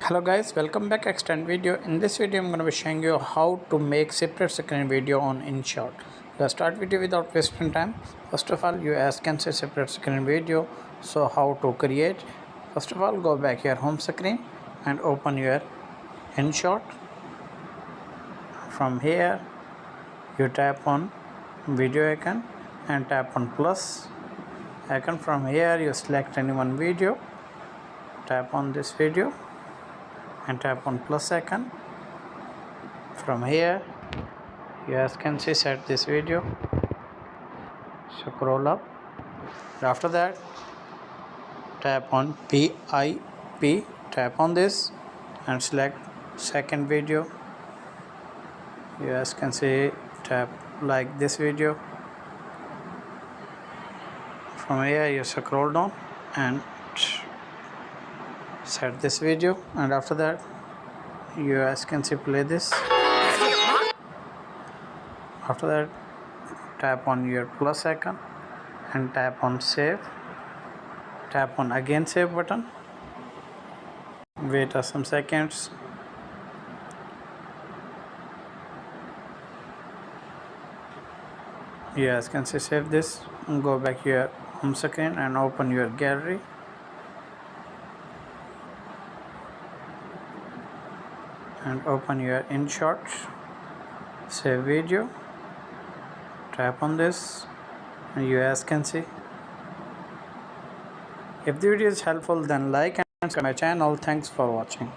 Hello guys, welcome back extend video. In this video I'm going to be showing you how to make separate screen video on inSHot. Let's start video without wasting time. First of all, you as can see separate screen video. So how to create? First of all, go back your home screen and open your inSHot. From here you tap on video icon and tap on plus icon. From here you select any one video, tap on this video and tap on plus icon. From here you guys can see set this video, scroll up. After that tap on PIP, tap on this and select second video. You guys can see tap like this video. From here you scroll down and set this video, and after that you guys can see play this. After that tap on your plus icon and tap on save, tap on again save button, wait some seconds. You guys can see save this and go back your home screen and open your gallery. And open your inSHot, save video, tap on this and you guys can see. If the video is helpful, then like and subscribe my channel. Thanks for watching.